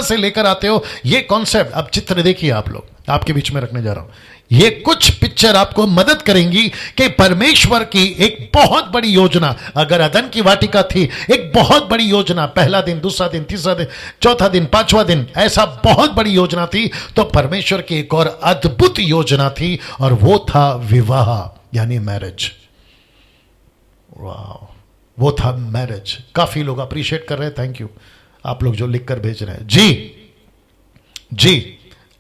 से लेकर आते हो ये कॉन्सेप्ट। अब चित्र देखिए आप लोग, आपके बीच में रखने जा रहा हूं। ये कुछ पिक्चर आपको मदद करेंगी कि परमेश्वर की एक बहुत बड़ी योजना, अगर अदन की वाटिका थी एक बहुत बड़ी योजना, पहला दिन, दूसरा दिन, तीसरा दिन, चौथा दिन, पांचवा दिन, ऐसा बहुत बड़ी योजना थी, तो परमेश्वर की एक और अद्भुत योजना थी और वो था विवाह यानी मैरिज। वाह, वो था मैरिज। काफी लोग अप्रिशिएट कर रहे हैं, थैंक यू आप लोग जो लिखकर भेज रहे हैं। जी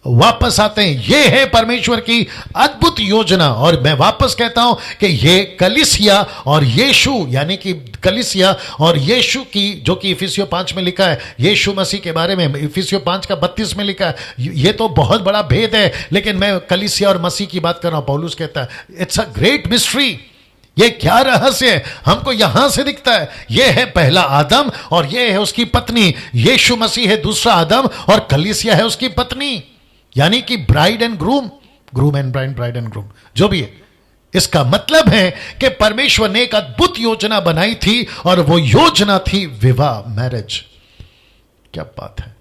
वापस आते हैं, ये है परमेश्वर की अद्भुत योजना। और मैं वापस कहता हूं कि ये कलीसिया और यीशु, यानी कि कलीसिया और यीशु की, जो कि इफिसियों 5 में लिखा है, यीशु मसीह के बारे में इफिसियों 5 का 32 में लिखा है। ये तो बहुत बड़ा भेद है, लेकिन मैं कलीसिया और मसीह की बात कर रहा हूं। पौलुस कहता है इट्स अ ग्रेट मिस्ट्री। ये क्या रहस्य है, हमको यहां से दिखता है। ये है पहला आदम और ये है उसकी पत्नी। यीशु मसीह है दूसरा आदम और कलीसिया है उसकी पत्नी, यानी कि bride and groom, groom and bride, bride and groom, जो भी है। इसका मतलब है कि परमेश्वर ने एक अद्भुत योजना बनाई थी और वो योजना थी विवाह, मैरिज। क्या बात है।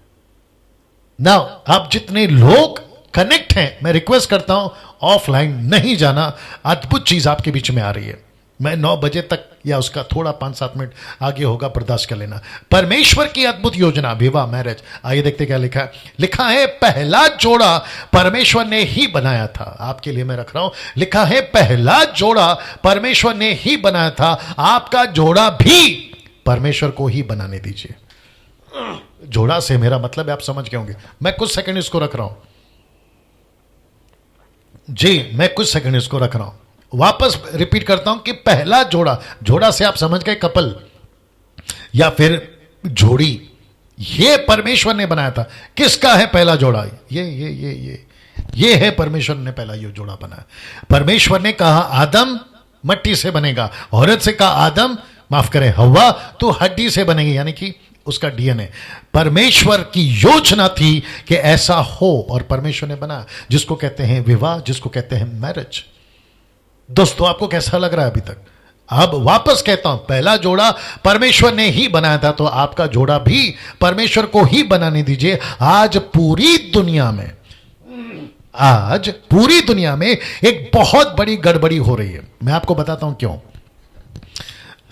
नाउ आप जितने लोग कनेक्ट हैं, मैं रिक्वेस्ट करता हूं ऑफलाइन नहीं जाना, अद्भुत चीज आपके बीच में आ रही है। मैं 9 बजे तक या उसका थोड़ा 5-7 मिनट आगे होगा, बर्दाश्त कर लेना। परमेश्वर की अद्भुत योजना विवाह, मैरिज। आइए देखते क्या लिखा है। लिखा है पहला जोड़ा परमेश्वर ने ही बनाया था। आपके लिए मैं रख रहा हूं, लिखा है पहला जोड़ा परमेश्वर ने ही बनाया था, आपका जोड़ा भी परमेश्वर को ही बनाने दीजिए। जोड़ा से मेरा मतलब है, आप समझ गए होंगे। मैं कुछ सेकंड इसको रख रहा हूं जी, मैं कुछ सेकंड इसको रख रहा हूं। वापस रिपीट करता हूं कि पहला जोड़ा, जोड़ा से आप समझ गए कपल या फिर जोड़ी, ये परमेश्वर ने बनाया था। किसका है पहला जोड़ा? ये है परमेश्वर ने पहला ये जोड़ा बनाया। परमेश्वर ने कहा आदम मट्टी से बनेगा, औरत से कहा आदम, माफ करें हव्वा, तो हड्डी से बनेगी, यानी कि उसका डीएनए। परमेश्वर की योजना थी कि ऐसा हो और परमेश्वर ने बनाया, जिसको कहते हैं विवाह, जिसको कहते हैं मैरिज। दोस्तों आपको कैसा लग रहा है अभी तक? अब वापस कहता हूं, पहला जोड़ा परमेश्वर ने ही बनाया था, तो आपका जोड़ा भी परमेश्वर को ही बनाने दीजिए। आज पूरी दुनिया में एक बहुत बड़ी गड़बड़ी हो रही है। मैं आपको बताता हूं क्यों।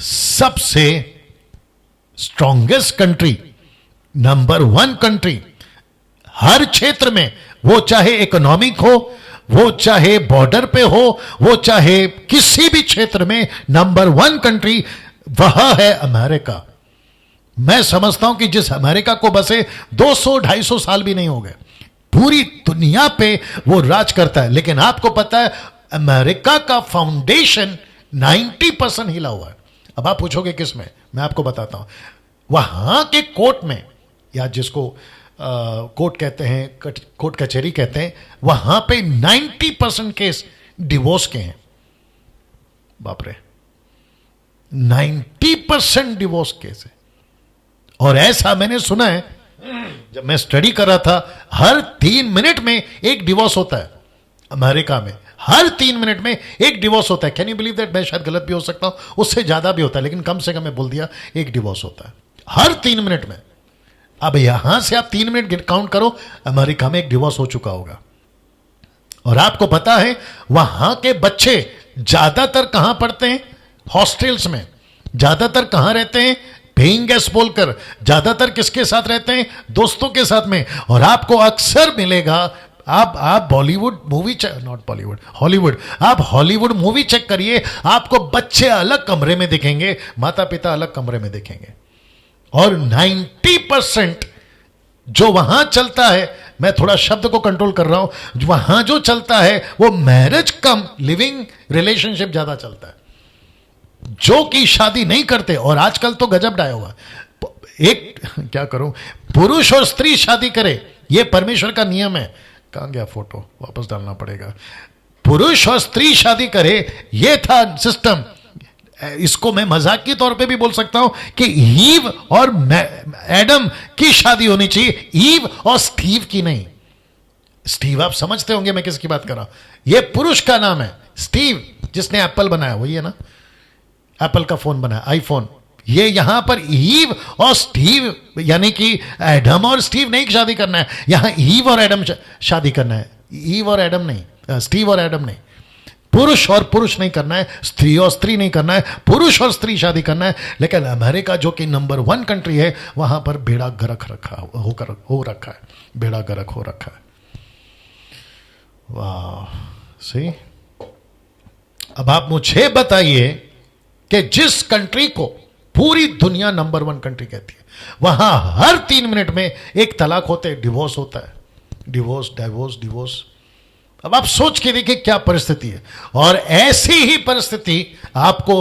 सबसे स्ट्रॉन्गेस्ट कंट्री, नंबर 1 कंट्री हर क्षेत्र में, वो चाहे इकोनॉमिक हो, वो चाहे बॉर्डर पे हो, वो चाहे किसी भी क्षेत्र में, नंबर 1 कंट्री वह है अमेरिका। मैं समझता हूं कि जिस अमेरिका को बसे 200-250 साल भी नहीं हो गए, पूरी दुनिया पे वो राज करता है। लेकिन आपको पता है अमेरिका का फाउंडेशन 90% हिला हुआ है। अब आप पूछोगे किस में, मैं आपको बताता हूं। वहां के कोर्ट में, या जिसको कोर्ट कहते हैं, कोर्ट कचहरी कहते हैं, वहां पे 90% केस डिवोर्स के हैं। बाप रे, 90% डिवोर्स केस है। और ऐसा मैंने सुना है, जब मैं स्टडी कर रहा था, हर 3 मिनट में एक डिवोर्स होता है अमेरिका में। हर 3 मिनट में एक डिवोर्स होता है। Can you believe that? मैं शायद गलत भी हो सकता हूं, उससे ज्यादा भी होता है, लेकिन कम से कम मैं बोल दिया एक डिवोर्स होता है हर 3 मिनट में। अब यहां से आप 3 मिनट काउंट करो, अमेरिका में एक डिवोर्स हो चुका होगा। और आपको पता है वहां के बच्चे ज्यादातर कहां पढ़ते हैं? हॉस्टल्स में। ज्यादातर कहां रहते हैं? पेइंग गेस्ट बोलकर। ज्यादातर किसके साथ रहते हैं? दोस्तों के साथ में। और आपको अक्सर मिलेगा, आप Bollywood movie, not Bollywood, Hollywood, आप हॉलीवुड मूवी चेक करिए, आपको बच्चे अलग कमरे में दिखेंगे, माता पिता अलग कमरे में दिखेंगे। और 90% जो वहां चलता है, मैं थोड़ा शब्द को कंट्रोल कर रहा हूं, वहां जो चलता है वो मैरिज कम लिविंग रिलेशनशिप ज्यादा चलता है, जो कि शादी नहीं करते। और आजकल तो गजब डाया हुआ, एक क्या करूं, पुरुष और स्त्री शादी करे, ये परमेश्वर का नियम है। कहां गया फोटो? वापस डालना पड़ेगा। पुरुष और स्त्री शादी करे, ये था सिस्टम। इसको मैं मजाक के तौर पे भी बोल सकता हूं कि ईव और एडम की शादी होनी चाहिए, ईव और स्टीव की नहीं। स्टीव आप समझते होंगे मैं किसकी बात कर रहा हूं। यह पुरुष का नाम है स्टीव, जिसने एप्पल बनाया, वही है ना, एप्पल का फोन बनाया, आईफोन, ये यहां पर ईव और स्टीव, यानी कि एडम और स्टीव नहीं शादी करना है, यहां ईव और एडम शादी करना है। ईव और एडम नहीं, स्टीव और एडम नहीं, पुरुष और पुरुष नहीं करना है, स्त्री और स्त्री नहीं करना है, पुरुष और स्त्री शादी करना है। लेकिन अमेरिका जो कि नंबर 1 कंट्री है, वहां पर बेड़ा गर्क हो रखा है, बेड़ा गर्क हो रखा है। वाह, सही। अब आप मुझे बताइए कि जिस कंट्री को पूरी दुनिया नंबर 1 कंट्री कहती है, वहां हर 3 मिनट में एक तलाक होते, डिवोर्स होता है, डिवोर्स डिवोर्स डिवोर्स। अब आप सोच के देखिए क्या परिस्थिति है। और ऐसी ही परिस्थिति आपको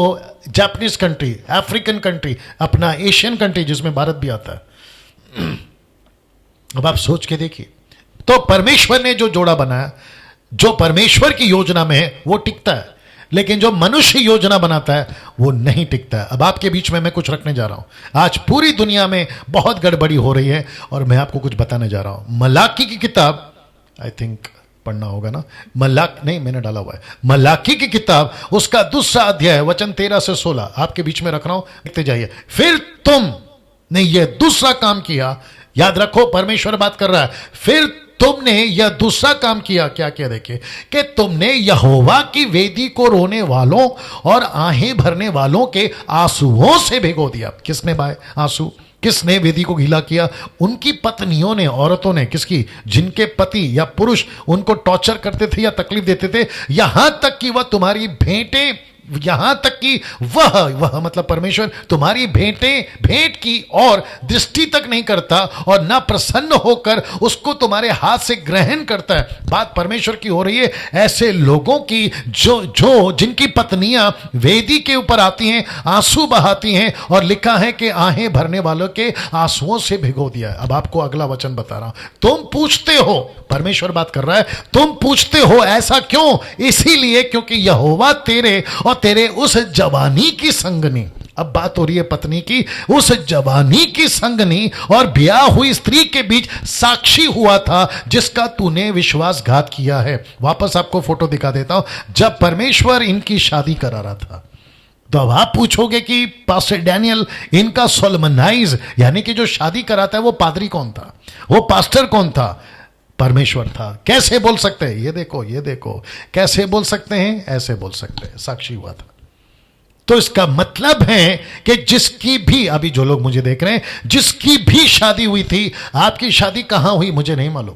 जापानीज कंट्री, अफ्रीकन कंट्री, अपना एशियन कंट्री जिसमें भारत भी आता है, अब आप सोच के देखिए। तो परमेश्वर ने जो जोड़ा बनाया, जो परमेश्वर की योजना में है वो टिकता है, लेकिन जो मनुष्य योजना बनाता है वो नहीं टिकता है। अब आपके बीच में मैं कुछ रखने जा रहा हूं। आज पूरी दुनिया में बहुत गड़बड़ी हो रही है और मैं आपको कुछ बताने जा रहा हूं। मलाकी की किताब, आई थिंक पढ़ना होगा ना, नहीं मैंने डाला हुआ है, मलाकी की किताब, उसका 2 अध्याय वचन 13 से 16 आपके बीच में रख रहा हूं, देखते जाइए। फिर तुमने ये दूसरा काम किया, याद रखो परमेश्वर बात कर रहा है, फिर तुमने यह दूसरा काम किया। क्या किया देखिए, कि तुमने यहोवा की वेदी को रोने वालों और आहें भरने वालों के आंसुओं से भिगो दिया। किसने बाय आंसू, किसने वेदी को गीला किया? उनकी पत्नियों ने, औरतों ने। किसकी? जिनके पति या पुरुष उनको टॉर्चर करते थे या तकलीफ देते थे, यहां तक कि वह तुम्हारी भेंटें, यहां तक कि वह मतलब परमेश्वर तुम्हारी भेंट की और दृष्टि तक नहीं करता और ना प्रसन्न होकर उसको तुम्हारे हाथ से ग्रहण करता है। बात परमेश्वर की हो रही है ऐसे लोगों की जो जिनकी पत्नियां वेदी के ऊपर आती हैं, आंसू बहाती हैं, और लिखा है कि आहें भरने वालों के आंसुओं से भिगो दिया है। अब आपको अगला वचन बता रहा हूं। तुम पूछते हो, परमेश्वर बात कर रहा है, तुम पूछते हो ऐसा क्यों? इसीलिए क्योंकि यहोवा तेरे और तेरे उस जवानी की संगनी, अब बात हो रही है पत्नी की, उस जवानी की संगनी और ब्याह हुई स्त्री के बीच साक्षी हुआ था, जिसका तूने विश्वासघात किया है। वापस आपको फोटो दिखा देता हूं, जब परमेश्वर इनकी शादी करा रहा था। तो अब आप पूछोगे कि पास्टर डैनियल, इनका सोलमनाइज यानी कि जो शादी कराता है वो पादरी कौन था, वो पास्टर कौन था? परमेश्वर था। कैसे बोल सकते हैं? ये देखो कैसे बोल सकते हैं, ऐसे बोल सकते हैं, साक्षी हुआ था। तो इसका मतलब है कि जिसकी भी, अभी जो लोग मुझे देख रहे हैं, जिसकी भी शादी हुई थी, आपकी शादी कहां हुई मुझे नहीं मालूम,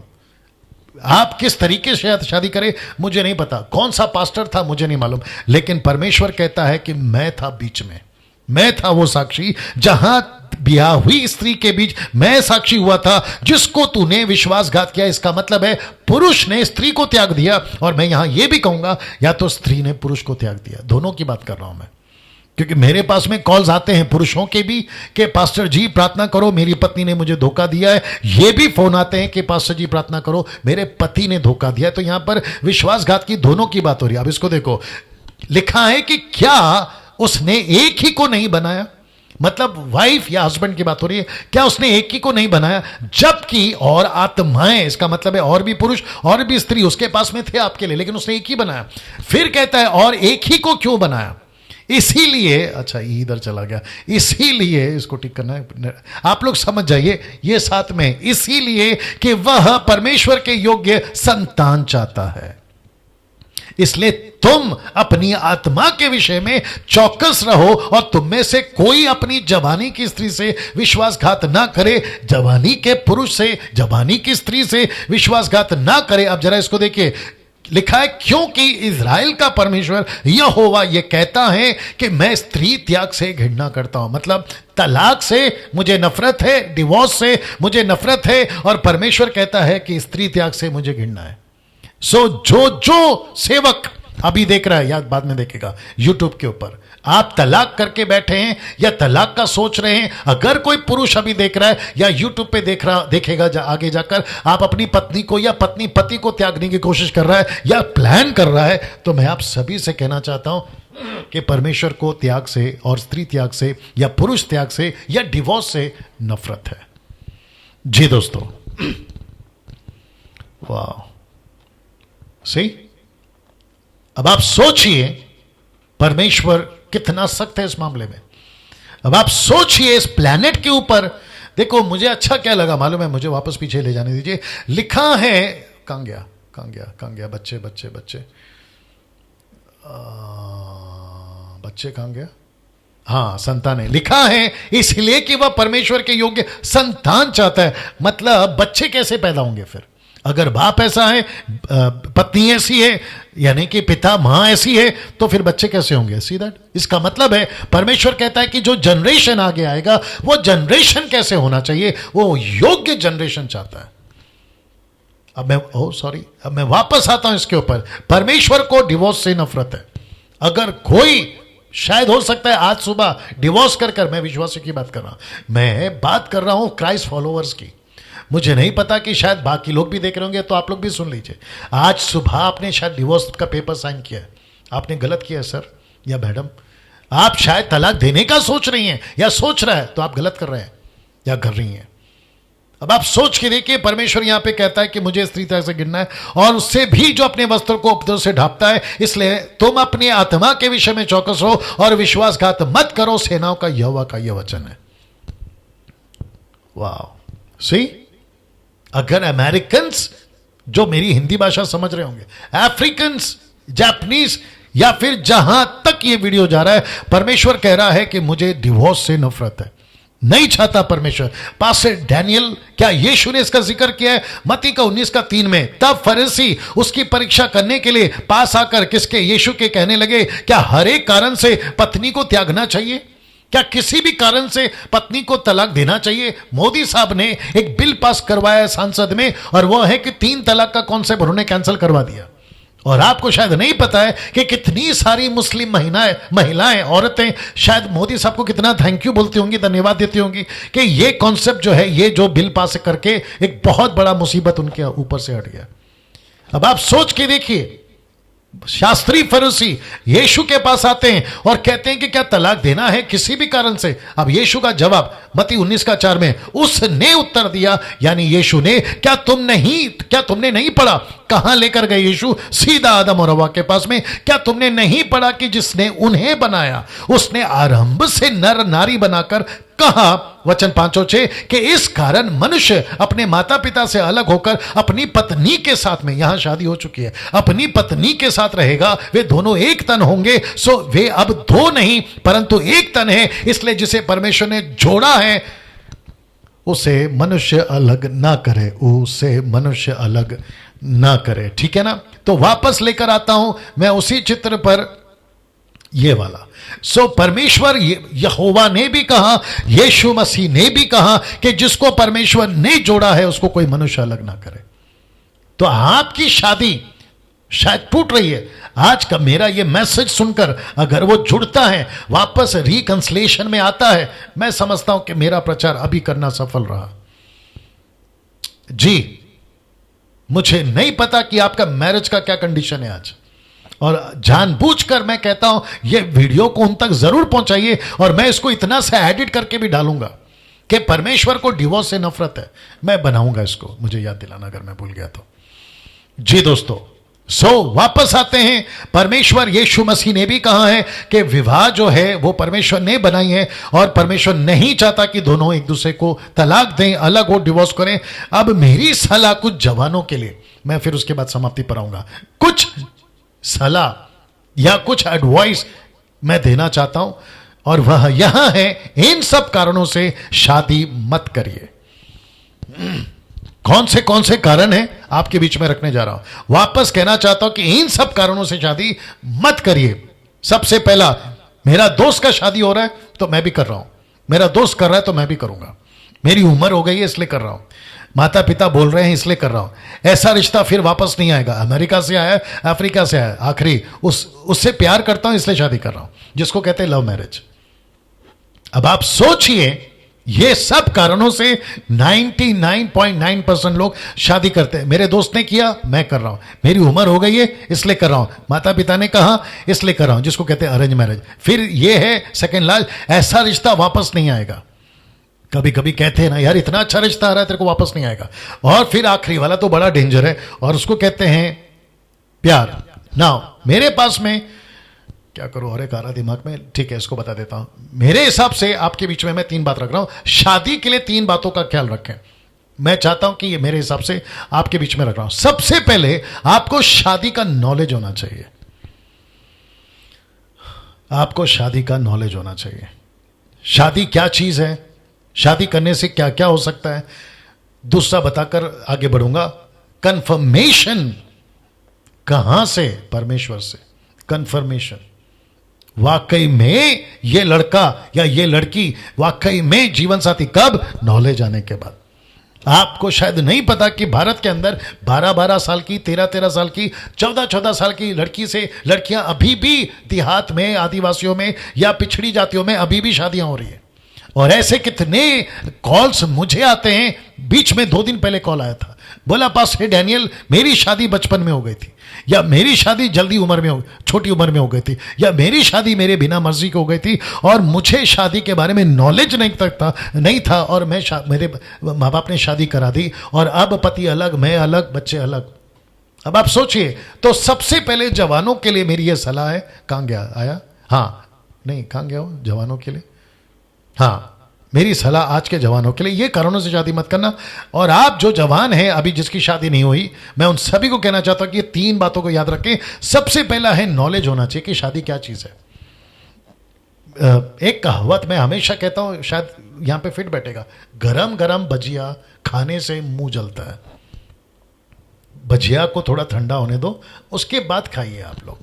आप किस तरीके से शादी करें मुझे नहीं पता, कौन सा पास्टर था मुझे नहीं मालूम, लेकिन परमेश्वर कहता है कि मैं था बीच में, मैं था वो साक्षी, जहां ब्याह हुई स्त्री के बीच मैं साक्षी हुआ था, जिसको तूने विश्वासघात किया। इसका मतलब है पुरुष ने स्त्री को त्याग दिया, और मैं यहां यह भी कहूंगा या तो स्त्री ने पुरुष को त्याग दिया। दोनों की बात कर रहा हूं मैं, क्योंकि मेरे पास में कॉल्स आते हैं पुरुषों के भी कि पास्टर जी प्रार्थना करो, मेरी पत्नी ने मुझे धोखा दिया है। ये भी फोन आते हैं कि पास्टर जी प्रार्थना करो, मेरे पति ने धोखा दिया है। तो यहां पर विश्वासघात की दोनों की बात हो रही है। अब इसको देखो, लिखा है कि क्या उसने एक ही को नहीं बनाया, मतलब वाइफ या हस्बैंड की बात हो रही है, क्या उसने एक ही को नहीं बनाया, जबकि और आत्माएं, इसका मतलब है और भी पुरुष और भी स्त्री उसके पास में थे आपके लिए, लेकिन उसने एक ही बनाया। फिर कहता है और एक ही को क्यों बनाया? इसीलिए, अच्छा इधर चला गया, इसीलिए इसको ठीक करना है, आप लोग समझ जाइए ये साथ में, इसीलिए कि वह परमेश्वर के योग्य संतान चाहता है। इसलिए तुम अपनी आत्मा के विषय में चौकस रहो और तुम में से कोई अपनी जवानी की स्त्री से विश्वासघात ना करे, जवानी के पुरुष से, जवानी की स्त्री से विश्वासघात ना करे। अब जरा इसको देखिए, लिखा है क्योंकि इज़राइल का परमेश्वर यहोवा ये कहता है कि मैं स्त्री त्याग से घृणा करता हूं, मतलब तलाक से मुझे नफरत है, डिवोर्स से मुझे नफरत है, और परमेश्वर कहता है कि स्त्री त्याग से मुझे घृणा है। सो जो सेवक अभी देख रहा है या बाद में देखेगा यूट्यूब के ऊपर, आप तलाक करके बैठे हैं या तलाक का सोच रहे हैं, अगर कोई पुरुष अभी देख रहा है या यूट्यूब पे देखेगा आगे जाकर, आप अपनी पत्नी को या पत्नी पति को त्यागने की कोशिश कर रहा है या प्लान कर रहा है, तो मैं आप सभी से कहना चाहता हूं कि परमेश्वर को त्याग से और स्त्री त्याग से या पुरुष त्याग से या डिवोर्स से नफरत है। जी दोस्तों, वाह, सही। अब आप सोचिए परमेश्वर कितना सख्त है इस मामले में। अब आप सोचिए इस प्लैनेट के ऊपर, देखो मुझे अच्छा क्या लगा मालूम है, मुझे वापस पीछे ले जाने दीजिए। लिखा है, कहां गया बच्चे कहां गया, हाँ संतान है। लिखा है इसलिए कि वह परमेश्वर के योग्य संतान चाहता है। मतलब बच्चे कैसे पैदा होंगे फिर? अगर बाप ऐसा है, पत्नी ऐसी है, यानी कि पिता मां ऐसी है, तो फिर बच्चे कैसे होंगे? सी दैट, इसका मतलब है परमेश्वर कहता है कि जो जनरेशन आगे आएगा वो जनरेशन कैसे होना चाहिए, वो योग्य जनरेशन चाहता है। अब मैं वापस आता हूं इसके ऊपर। परमेश्वर को डिवोर्स से नफरत है। अगर कोई, शायद हो सकता है आज सुबह डिवोर्स कर मैं विश्वासी की बात कर रहा हूं, मैं बात कर रहा हूं क्राइस्ट फॉलोअर्स की। मुझे नहीं पता कि शायद बाकी लोग भी देख रहे होंगे, तो आप लोग भी सुन लीजिए। आज सुबह आपने शायद डिवोर्स का पेपर साइन किया है, आपने गलत किया है सर या मैडम। आप शायद तलाक देने का सोच रही हैं या सोच रहा है, तो आप गलत कर रहे हैं या कर रही हैं। अब आप सोच के देखिए, परमेश्वर यहां पे कहता है कि मुझे इस तरीके से गिनना है, और उससे भी जो अपने वस्त्र को उपद्रव से ढांपता है। इसलिए तुम अपनी आत्मा के विषय में चौकस रहो और विश्वासघात मत करो, सेनाओं का यहोवा का यह वचन है। वाह, सी, अगर अमेरिकन्स जो मेरी हिंदी भाषा समझ रहे होंगे, अफ्रीकन्स, जापानीज, या फिर जहां तक ये वीडियो जा रहा है, परमेश्वर कह रहा है कि मुझे डिवोर्स से नफरत है, नहीं चाहता परमेश्वर। पास्टर डैनियल, क्या यीशु ने इसका जिक्र किया है मत्ती का 19:3 में? तब फरीसी उसकी परीक्षा करने के लिए पास आकर किसके? यीशु के कहने लगे, क्या हर एक कारण से पत्नी को त्यागना चाहिए? क्या किसी भी कारण से पत्नी को तलाक देना चाहिए? मोदी साहब ने एक बिल पास करवाया संसद में, और वह है कि 3 तलाक का कॉन्सेप्ट उन्होंने कैंसिल करवा दिया। और आपको शायद नहीं पता है कि कितनी सारी मुस्लिम महिलाएं, औरतें शायद मोदी साहब को कितना थैंक यू बोलती होंगी, धन्यवाद देती होंगी कि ये कॉन्सेप्ट जो है, ये जो बिल पास करके एक बहुत बड़ा मुसीबत उनके ऊपर से हट गया। अब आप सोच के देखिए, शास्त्री फरीसी यीशु के पास आते हैं और कहते हैं कि क्या तलाक देना है किसी भी कारण से? अब यीशु का जवाब मत्ती 19:4 में, उसने उत्तर दिया, यानी यीशु ने, क्या तुमने नहीं पढ़ा? कहां लेकर गए यीशु? सीधा आदम और हव्वा के पास में। क्या तुमने नहीं पढ़ा कि जिसने उन्हें बनाया उसने आरंभ से नर नारी बनाकर कहा, वचन 5:6, कि इस कारण मनुष्य अपने माता पिता से अलग होकर अपनी पत्नी के साथ में, यहां शादी हो चुकी है, अपनी पत्नी के साथ रहेगा, वे दोनों एक तन होंगे। सो वे अब 2 नहीं परंतु एक तन है। इसलिए जिसे परमेश्वर ने जोड़ा है उसे मनुष्य अलग ना करे, उसे मनुष्य अलग ना करे। ठीक है ना? तो वापस लेकर आता हूं मैं उसी चित्र पर, ये वाला। सो परमेश्वर, यहोवा ने भी कहा, यीशु मसीह ने भी कहा कि जिसको परमेश्वर ने जोड़ा है उसको कोई मनुष्य अलग ना करे। तो आपकी शादी शायद टूट रही है, आज का मेरा ये मैसेज सुनकर अगर वो जुड़ता है, वापस रिकंसिलिएशन में आता है, मैं समझता हूं कि मेरा प्रचार अभी करना सफल रहा। जी, मुझे नहीं पता कि आपका मैरिज का क्या कंडीशन है आज, और जानबूझकर मैं कहता हूं ये वीडियो को उन तक जरूर पहुंचाइए, और मैं इसको इतना सा एडिट करके भी डालूंगा कि परमेश्वर को डिवोर्स से नफरत है। मैं बनाऊंगा इसको, मुझे याद दिलाना अगर मैं भूल गया तो। जी दोस्तों, वापस आते हैं। परमेश्वर, यीशु मसीह ने भी कहा है कि विवाह जो है वो परमेश्वर ने बनाई है, और परमेश्वर नहीं चाहता कि दोनों एक दूसरे को तलाक दें, अलग हो, डिवोर्स करें। अब मेरी सलाह कुछ जवानों के लिए, मैं फिर उसके बाद समाप्ति पर आऊंगा, कुछ सलाह या कुछ एडवाइस मैं देना चाहता हूं, और वह यहां है, इन सब कारणों से शादी मत करिए। कौन से कारण हैं आपके बीच में रखने जा रहा हूं। वापस कहना चाहता हूं कि इन सब कारणों से शादी मत करिए। सबसे पहला, मेरा दोस्त का शादी हो रहा है तो मैं भी कर रहा हूं, मेरा दोस्त कर रहा है तो मैं भी करूंगा, मेरी उम्र हो गई है इसलिए कर रहा हूं, माता पिता बोल रहे हैं इसलिए कर रहा हूं। ऐसा रिश्ता फिर वापस नहीं आएगा। अमेरिका से आया, अफ्रीका से आया, आखिरी उससे प्यार करता हूं इसलिए शादी कर रहा हूं, जिसको कहते हैं लव मैरिज। अब आप सोचिए, ये सब कारणों से 99.9% लोग शादी करते हैं। मेरे दोस्त ने किया, मैं कर रहा हूं, मेरी उम्र हो गई है इसलिए कर रहा हूं, माता पिता ने कहा इसलिए कर रहा हूं, जिसको कहते हैं अरेंज मैरिज। फिर ये है सेकंड लाज, ऐसा रिश्ता वापस नहीं आएगा। कभी कभी कहते हैं ना, यार इतना अच्छा रिश्ता आ रहा है तेरे को वापस नहीं आएगा। और फिर आखिरी वाला तो बड़ा डेंजर है, और उसको कहते हैं प्यार। नाउ मेरे पास में क्या करूं, और एक आ रहा दिमाग में, ठीक है इसको बता देता हूं। मेरे हिसाब से आपके बीच में मैं 3 बात रख रहा हूं। शादी के लिए 3 बातों का ख्याल रखें। मैं चाहता हूं कि ये मेरे हिसाब से आपके बीच में रख रहा हूं। सबसे पहले आपको शादी का नॉलेज होना चाहिए। आपको शादी का नॉलेज होना चाहिए। शादी क्या चीज है, शादी करने से क्या क्या हो सकता है। दूसरा बताकर आगे बढ़ूंगा, कंफर्मेशन कहां से, परमेश्वर से। कंफर्मेशन, वाकई में ये लड़का या ये लड़की वाकई में जीवन साथी कब, नॉलेज आने के बाद। आपको शायद नहीं पता कि भारत के अंदर 12-12 साल की, 13-13 साल की, 14-14 साल की लड़की से लड़कियां अभी भी देहात में, आदिवासियों में या पिछड़ी जातियों में अभी भी शादियां हो रही है। और ऐसे कितने कॉल्स मुझे आते हैं। बीच में 2 दिन पहले कॉल आया था, बोला पास्टर डैनियल मेरी शादी बचपन में हो गई थी, या मेरी शादी जल्दी उम्र में छोटी उम्र में हो गई थी, या मेरी शादी मेरे बिना मर्जी की हो गई थी और मुझे शादी के बारे में नॉलेज नहीं था और मेरे माँ बाप ने शादी करा दी और अब पति अलग, मैं अलग, बच्चे अलग। अब आप सोचिए, तो सबसे पहले जवानों के लिए मेरी यह सलाह है। कहां गया, आया? हाँ, नहीं कहां गया हो, जवानों के लिए। हाँ, मेरी सलाह आज के जवानों के लिए, ये कारणों से शादी मत करना। और आप जो जवान हैं अभी जिसकी शादी नहीं हुई, मैं उन सभी को कहना चाहता हूं कि ये 3 बातों को याद रखें। सबसे पहला है नॉलेज होना चाहिए कि शादी क्या चीज है। एक कहावत मैं हमेशा कहता हूं, शायद यहां पे फिट बैठेगा, गरम गरम भजिया खाने से मुंह जलता है। भजिया को थोड़ा ठंडा होने दो, उसके बाद खाइए आप लोग।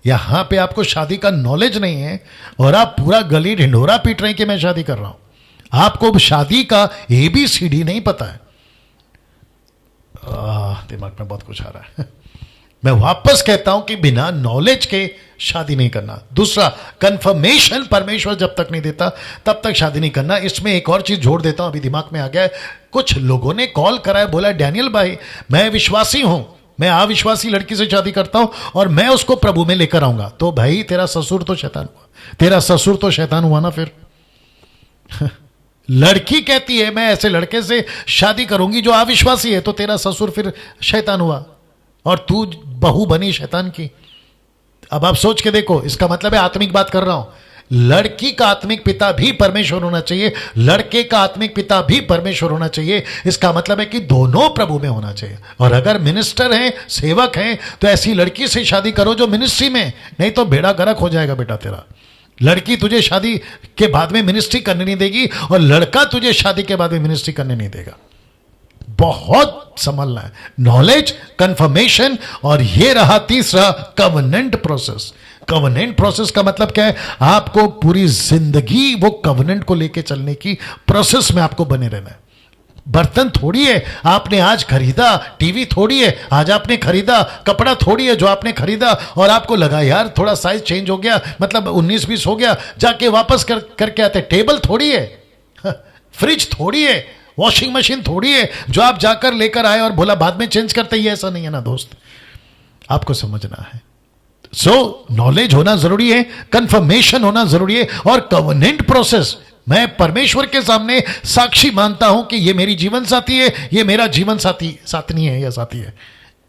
यहां पे आपको शादी का नॉलेज नहीं है और आप पूरा गली ढिंढोरा पीट रहे हैं कि मैं शादी कर रहा हूं। आपको शादी का ABCD नहीं पता है। दिमाग में बहुत कुछ आ रहा है। मैं वापस कहता हूं कि बिना नॉलेज के शादी नहीं करना। दूसरा, कंफर्मेशन परमेश्वर जब तक नहीं देता तब तक शादी नहीं करना। इसमें एक और चीज जोड़ देता हूं, अभी दिमाग में आ गया है। कुछ लोगों ने कॉल करा है, बोला डैनियल भाई मैं विश्वासी हूं, मैं अविश्वासी लड़की से शादी करता हूं और मैं उसको प्रभु में लेकर आऊंगा। तो भाई तेरा ससुर तो शैतान हुआ, तेरा ससुर तो शैतान हुआ ना फिर। लड़की कहती है मैं ऐसे लड़के से शादी करूंगी जो अविश्वासी है, तो तेरा ससुर फिर शैतान हुआ और तू बहू बनी शैतान की। अब आप सोच के देखो, इसका मतलब है आत्मिक बात कर रहा हूं। लड़की का आत्मिक पिता भी परमेश्वर होना चाहिए, लड़के का आत्मिक पिता भी परमेश्वर होना चाहिए। इसका मतलब है कि दोनों प्रभु में होना चाहिए। और अगर मिनिस्टर हैं, सेवक हैं, तो ऐसी लड़की से शादी करो जो मिनिस्ट्री में, नहीं तो बेड़ा गर्क हो जाएगा बेटा तेरा। लड़की तुझे शादी के बाद में मिनिस्ट्री करने नहीं देगी और लड़का तुझे शादी के बाद में मिनिस्ट्री करने नहीं देगा। बहुत संभलना है। नॉलेज, कंफर्मेशन, और ये रहा तीसरा, कवनेंट प्रोसेस। कवनेंट प्रोसेस का मतलब क्या है? आपको पूरी जिंदगी वो कवनेंट को लेके चलने की प्रोसेस में आपको बने रहना है। बर्तन थोड़ी है आपने आज खरीदा, टीवी थोड़ी है आज आपने खरीदा, कपड़ा थोड़ी है जो आपने खरीदा और आपको लगा यार थोड़ा साइज चेंज हो गया, मतलब 19-20 हो गया, जाके वापस करके आते। टेबल थोड़ी है, फ्रिज थोड़ी है, वॉशिंग मशीन थोड़ी है जो आप जाकर लेकर आए और बोला बाद में चेंज करते ही। ऐसा नहीं है ना दोस्त, आपको समझना है। सो नॉलेज होना जरूरी है, कंफर्मेशन होना जरूरी है, और कवनेंट प्रोसेस। मैं परमेश्वर के सामने साक्षी मानता हूं कि ये मेरी जीवन साथी है, ये मेरा जीवन साथनी है या साथी है।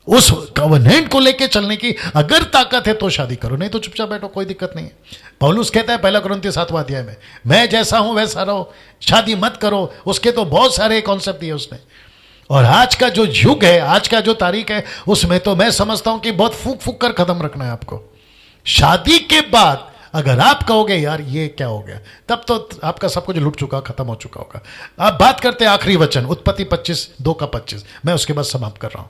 उस कवनेंट को लेके चलने की अगर ताकत है तो शादी करो, नहीं तो चुपचाप बैठो, कोई दिक्कत नहीं है। पौलुस कहता है 1 कुरिन्थियों 7वां अध्याय में, मैं जैसा हूं वैसा रहो, शादी मत करो। उसके तो बहुत सारे कॉन्सेप्ट दिए उसने। और आज का जो युग है, आज का जो तारीख है, उसमें तो मैं समझता हूं कि बहुत फूक फूक कर खत्म रखना है आपको। शादी के बाद अगर आप कहोगे यार ये क्या हो गया, तब तो आपका सब कुछ लुट चुका, खत्म हो चुका होगा। आप बात करते हैं आखिरी वचन, उत्पत्ति 25:2-25। मैं उसके बाद समाप्त कर रहा हूं।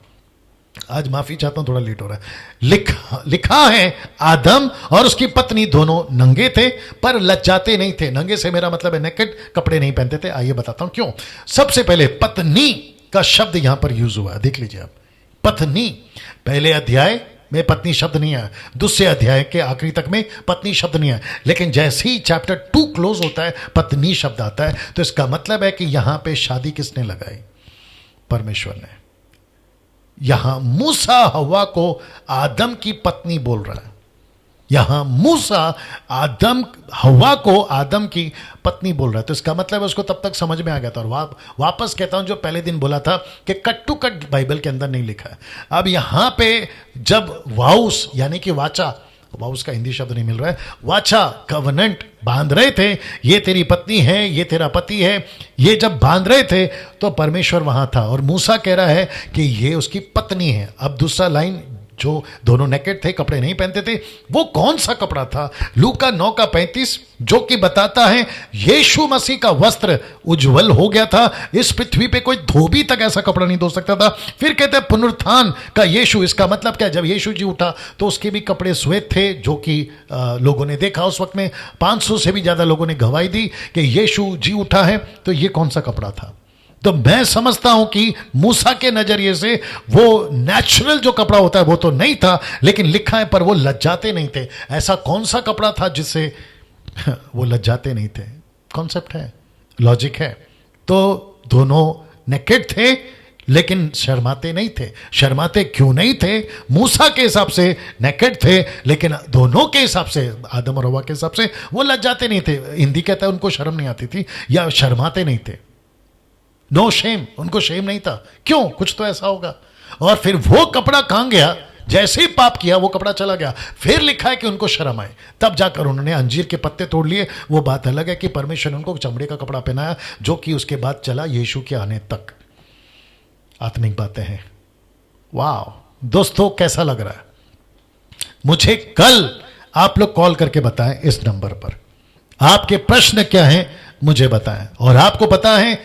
आज माफी चाहता हूं, थोड़ा लेट हो रहा है। लिखा है आदम और उसकी पत्नी दोनों नंगे थे पर लज्जाते नहीं थे। नंगे से मेरा मतलब है नेकेड, कपड़े नहीं पहनते थे। आइए बताता हूं क्यों। सबसे पहले पत्नी का शब्द यहां पर यूज हुआ है, देख लीजिए आप। पत्नी, पहले अध्याय में पत्नी शब्द नहीं आया, दूसरे अध्याय के आखिरी तक में पत्नी शब्द नहीं आया, लेकिन जैसे ही चैप्टर 2 क्लोज होता है पत्नी शब्द आता है। तो इसका मतलब है कि यहां पे शादी किसने लगाई? परमेश्वर ने। यहां मूसा हव्वा को आदम की पत्नी बोल रहा है। यहां मूसा हव्वा को आदम की पत्नी बोल रहा है। तो इसका मतलब है उसको तब तक समझ में आ गया था। और वापस कहता हूं, जो पहले दिन बोला था कि कट टू कट बाइबल के अंदर नहीं लिखा है। अब यहां पे जब वाउस यानी कि वाचा, अब उसका हिंदी शब्द नहीं मिल रहा है, वाचा कवनेंट बांध रहे थे, ये तेरी पत्नी है, ये तेरा पति है, ये जब बांध रहे थे तो परमेश्वर वहां था और मूसा कह रहा है कि ये उसकी पत्नी है। अब दूसरा लाइन, जो दोनों नेकेड थे, कपड़े नहीं पहनते थे, वो कौन सा कपड़ा था? लूका 9:35 जो कि बताता है यीशु मसीह का वस्त्र उज्जवल हो गया था, इस पृथ्वी पे कोई धोबी तक ऐसा कपड़ा नहीं धो सकता था। फिर कहते हैं पुनरुत्थान का यीशु, इसका मतलब क्या? जब यीशु जी उठा तो उसके भी कपड़े श्वेत थे, जो कि लोगों ने देखा उस वक्त में। 500 से भी ज्यादा लोगों ने गवाही दी कि यीशु जी उठा है। तो ये कौन सा कपड़ा था? तो मैं समझता हूं कि मूसा के नजरिए से वो नेचुरल जो कपड़ा होता है वो तो नहीं था, लेकिन लिखा है पर वो लज्जाते नहीं थे। ऐसा कौन सा कपड़ा था जिससे वो लज्जाते नहीं थे? कॉन्सेप्ट है, लॉजिक है। तो दोनों नेकेड थे लेकिन शर्माते नहीं थे। शर्माते क्यों नहीं थे? मूसा के हिसाब से नेकेड थे, लेकिन दोनों के हिसाब से, आदम और हवा के हिसाब से, वो लज्जाते नहीं थे। हिंदी कहता है उनको शर्म नहीं आती थी या शर्माते नहीं थे। नो शेम, उनको शेम नहीं था। क्यों? कुछ तो ऐसा होगा। और फिर वो कपड़ा कहां गया? जैसे ही पाप किया वो कपड़ा चला गया। फिर लिखा है कि उनको शर्म आए, तब जाकर उन्होंने अंजीर के पत्ते तोड़ लिए। वो बात अलग है कि परमेश्वर ने उनको चमड़े का कपड़ा पहनाया, जो कि उसके बाद चला यीशु के आने तक। आत्मिक बातें हैं। वाह दोस्तों, कैसा लग रहा है? मुझे कल आप लोग कॉल करके बताएं इस नंबर पर, आपके प्रश्न क्या हैं मुझे बताएं। और आपको पता है,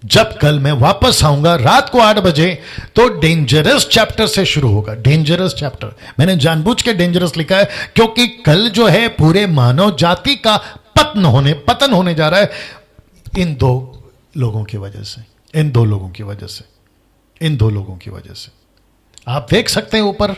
जब कल मैं वापस आऊंगा रात को 8 बजे, तो डेंजरस चैप्टर से शुरू होगा। डेंजरस चैप्टर मैंने जानबूझ के डेंजरस लिखा है, क्योंकि कल जो है पूरे मानव जाति का पतन होने जा रहा है इन दो लोगों की वजह से, इन दो लोगों की वजह से, इन दो लोगों की वजह से। आप देख सकते हैं ऊपर,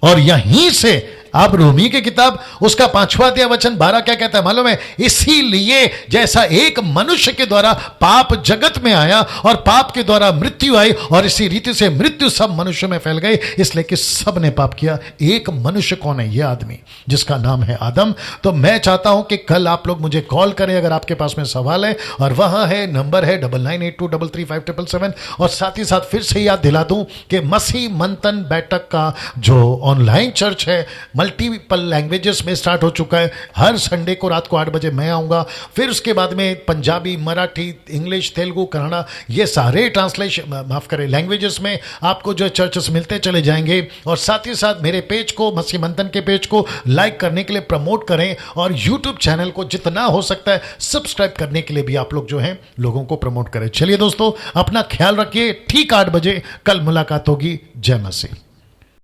और यहीं से आप रोमी की किताब उसका 5वां अध्याय वचन 12 क्या कहता है मालूम है? इसीलिए जैसा एक मनुष्य के द्वारा पाप जगत में आया और पाप के द्वारा मृत्यु आई, और इसी रीति से मृत्यु सब मनुष्य में फैल गई, इसलिए कि सब ने पाप किया। एक मनुष्य कौन है? यह आदमी जिसका नाम है आदम। तो मैं चाहता हूं कि कल आप लोग मुझे कॉल करें अगर आपके पास में सवाल है, और वहां है नंबर है 9982335777। और साथ ही साथ फिर से याद दिला दूं कि मसीह मंथन बैठक का जो ऑनलाइन चर्च है मल्टीपल लैंग्वेजेस में स्टार्ट हो चुका है। हर संडे को रात को 8 बजे मैं आऊंगा। फिर उसके बाद में पंजाबी, मराठी, इंग्लिश, तेलुगु, कन्नड़ा, ये सारे ट्रांसलेशन, माफ करें, लैंग्वेजेस में आपको जो चर्चेस मिलते चले जाएंगे। और साथ ही साथ मेरे पेज को, मसीह मंथन के पेज को लाइक करने के लिए प्रमोट करें, और यूट्यूब चैनल को जितना हो सकता है सब्सक्राइब करने के लिए भी आप लोग जो हैं लोगों को प्रमोट करें। चलिए दोस्तों, अपना ख्याल रखिए। ठीक 8 बजे कल मुलाकात होगी। जय मसीह।